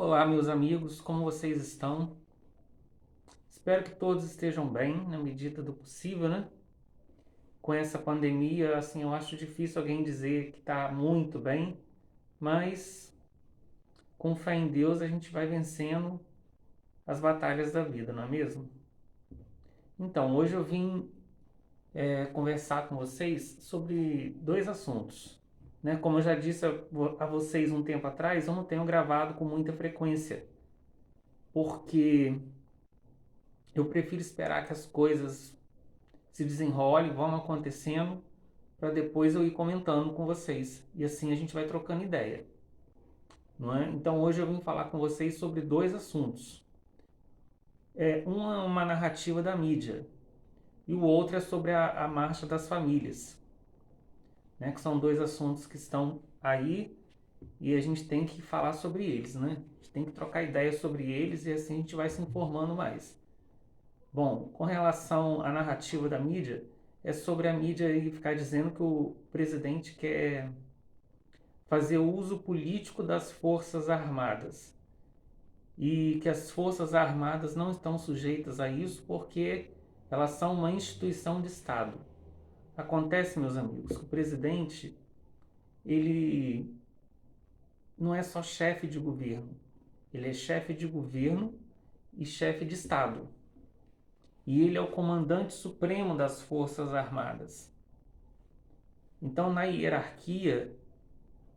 Olá, meus amigos, como vocês estão? Espero que todos estejam bem, na medida do possível, né? Com essa pandemia, assim, eu acho difícil alguém dizer que está muito bem, mas com fé em Deus a gente vai vencendo as batalhas da vida, não é mesmo? Então, hoje eu vim conversar com vocês sobre dois assuntos, né? Como eu já disse a vocês um tempo atrás, eu não tenho gravado com muita frequência, porque eu prefiro esperar que as coisas se desenrolem, vão acontecendo, para depois eu ir comentando com vocês. E assim a gente vai trocando ideia, não é? Então hoje eu vim falar com vocês sobre dois assuntos. Uma narrativa da mídia e o outro é sobre a marcha das famílias, né? Que são dois assuntos que estão aí e a gente tem que falar sobre eles, né? A gente tem que trocar ideias sobre eles e assim a gente vai se informando mais. Bom, com relação à narrativa da mídia, é sobre a mídia aí ficar dizendo que o presidente quer fazer uso político das Forças Armadas e que as Forças Armadas não estão sujeitas a isso porque elas são uma instituição de Estado. Acontece, meus amigos, que o presidente, ele não é só chefe de governo, ele é chefe de governo e chefe de Estado. E ele é o comandante supremo das Forças Armadas. Então, na hierarquia,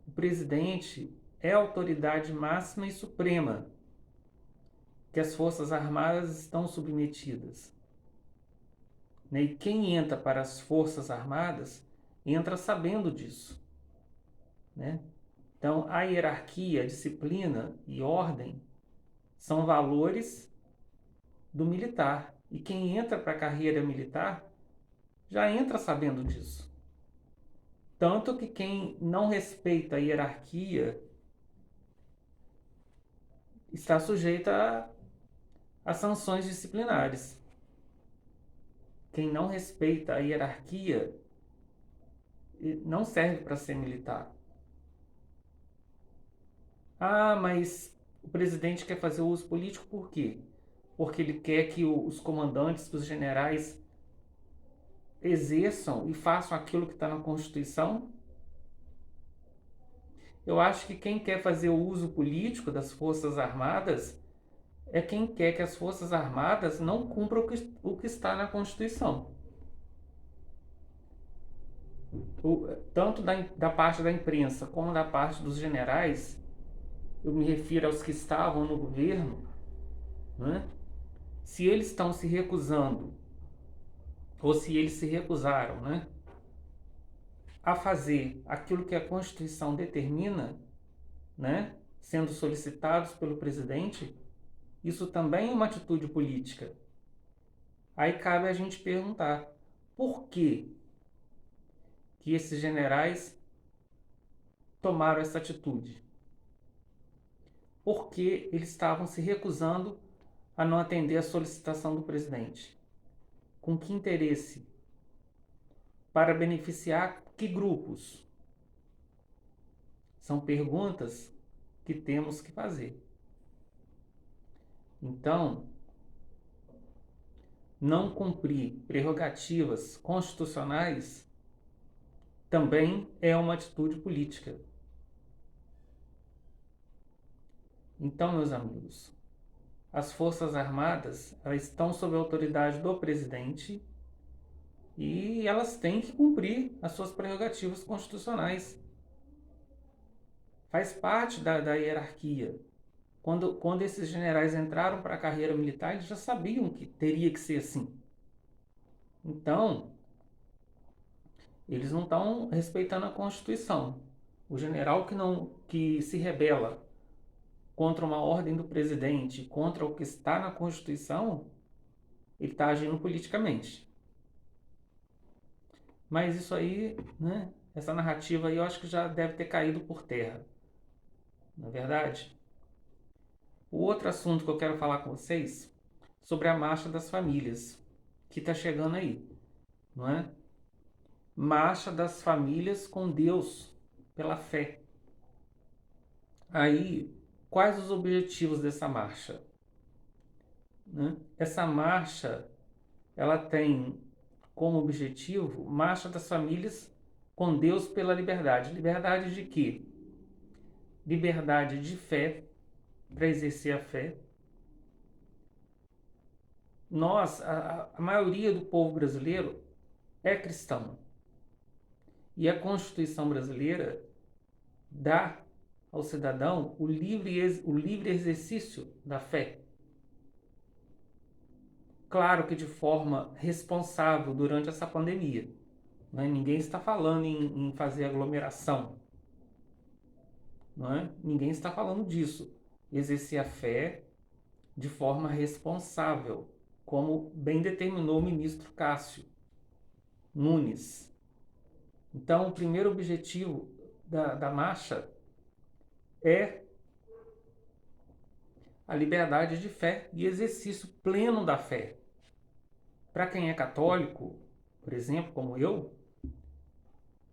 o presidente é a autoridade máxima e suprema que as Forças Armadas estão submetidas. E quem entra para as Forças Armadas entra sabendo disso. Né? Então, a hierarquia, a disciplina e ordem são valores do militar. E quem entra para a carreira militar já entra sabendo disso. Tanto que quem não respeita a hierarquia está sujeito a sanções disciplinares. Quem não respeita a hierarquia não serve para ser militar. Ah, mas o presidente quer fazer uso político por quê? Porque ele quer que os comandantes, que os generais exerçam e façam aquilo que está na Constituição? Eu acho que quem quer fazer o uso político das Forças Armadas é quem quer que as Forças Armadas não cumpram o que está na Constituição. Tanto da parte da imprensa como da parte dos generais, eu me refiro aos que estavam no governo, né? Se eles estão se recusando, ou se eles se recusaram, né, a fazer aquilo que a Constituição determina, né, sendo solicitados pelo presidente, isso também é uma atitude política. Aí cabe a gente perguntar, por que esses generais tomaram essa atitude? Por que eles estavam se recusando a não atender a solicitação do presidente? Com que interesse? Para beneficiar que grupos? São perguntas que temos que fazer. Então, não cumprir prerrogativas constitucionais também é uma atitude política. Então, meus amigos, as Forças Armadas, elas estão sob a autoridade do presidente e elas têm que cumprir as suas prerrogativas constitucionais. Faz parte da hierarquia. Quando esses generais entraram para a carreira militar, eles já sabiam que teria que ser assim. Então, eles não estão respeitando a Constituição. O general que se rebela contra uma ordem do presidente, contra o que está na Constituição, ele está agindo politicamente. Mas isso aí, né, essa narrativa aí eu acho que já deve ter caído por terra. Não é verdade? O outro assunto que eu quero falar com vocês sobre a marcha das famílias, que está chegando aí, não é? Marcha das famílias com Deus, pela fé. Aí, Quais os objetivos dessa marcha? Né? Essa marcha, ela tem como objetivo Marcha das Famílias com Deus pela Liberdade. Liberdade de quê? Liberdade de fé, para exercer a fé. Nós, a maioria do povo brasileiro é cristão. E a Constituição brasileira dá ao cidadão o livre exercício da fé. Claro que de forma responsável durante essa pandemia. Né? Ninguém está falando em fazer aglomeração. Não é? Ninguém está falando disso. Exercer a fé de forma responsável, como bem determinou o ministro Cássio Nunes. Então, o primeiro objetivo da marcha é a liberdade de fé e exercício pleno da fé. Para quem é católico, por exemplo, como eu,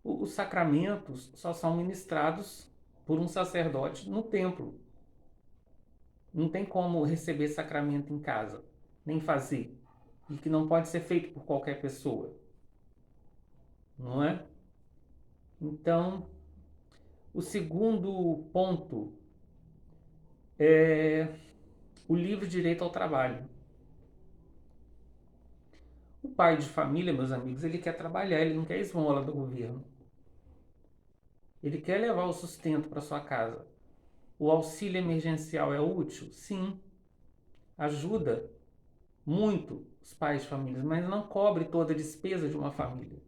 os sacramentos só são ministrados por um sacerdote no templo. Não tem como receber sacramento em casa, nem fazer. E que não pode ser feito por qualquer pessoa. Não é? Então, o segundo ponto é o livre direito ao trabalho. O pai de família, meus amigos, ele quer trabalhar, ele não quer esmola do governo. Ele quer levar o sustento para sua casa. O auxílio emergencial é útil? Sim. Ajuda muito os pais de famílias, mas não cobre toda a despesa de uma família.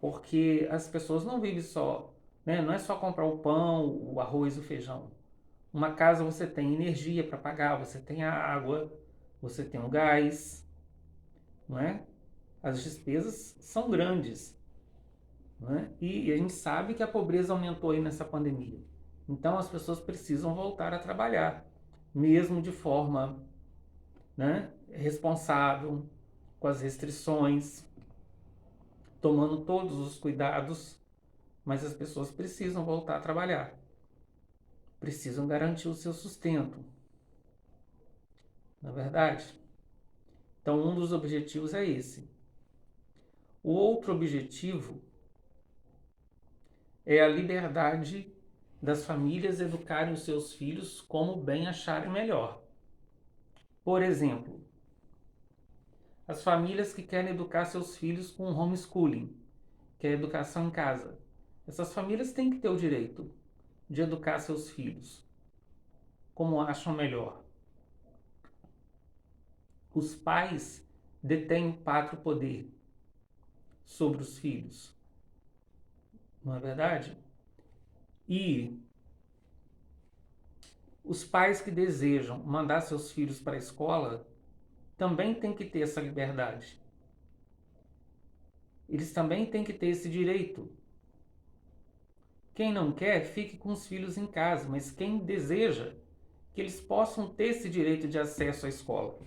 Porque as pessoas não vivem só, né? Não é só comprar o pão, o arroz, o feijão. Uma casa você tem energia para pagar, você tem a água, você tem o gás, não é? As despesas são grandes, não é? E a gente sabe que a pobreza aumentou aí nessa pandemia. Então as pessoas precisam voltar a trabalhar, mesmo de forma, né, responsável, com as restrições, tomando todos os cuidados, mas as pessoas precisam voltar a trabalhar, precisam garantir o seu sustento, não é verdade? Então um dos objetivos é esse. O outro objetivo é a liberdade das famílias educarem os seus filhos como bem acharem melhor. Por exemplo, as famílias que querem educar seus filhos com homeschooling, que é a educação em casa. Essas famílias têm que ter o direito de educar seus filhos como acham melhor. Os pais detêm o pátrio poder sobre os filhos, não é verdade? E os pais que desejam mandar seus filhos para a escola também têm que ter essa liberdade. Eles também têm que ter esse direito. Quem não quer, fique com os filhos em casa, mas quem deseja, que eles possam ter esse direito de acesso à escola.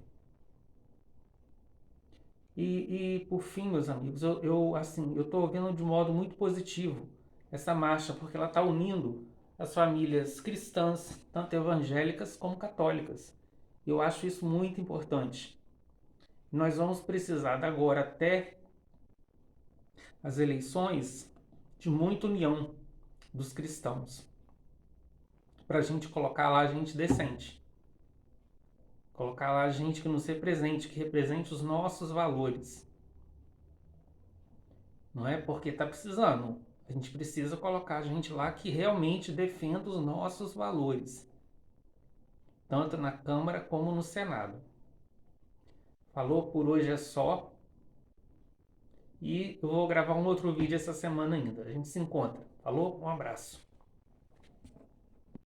E por fim, meus amigos, eu estou vendo de modo muito positivo essa marcha, porque ela está unindo as famílias cristãs, tanto evangélicas como católicas. Eu acho isso muito importante. Nós vamos precisar agora até as eleições de muita união dos cristãos, para a gente colocar lá gente decente, colocar lá gente que nos represente, que represente os nossos valores. Não é porque está precisando. A gente precisa colocar gente lá que realmente defenda os nossos valores, tanto na Câmara como no Senado. Falou, por hoje é só. E eu vou gravar um outro vídeo essa semana ainda. A gente se encontra. Falou? Um abraço.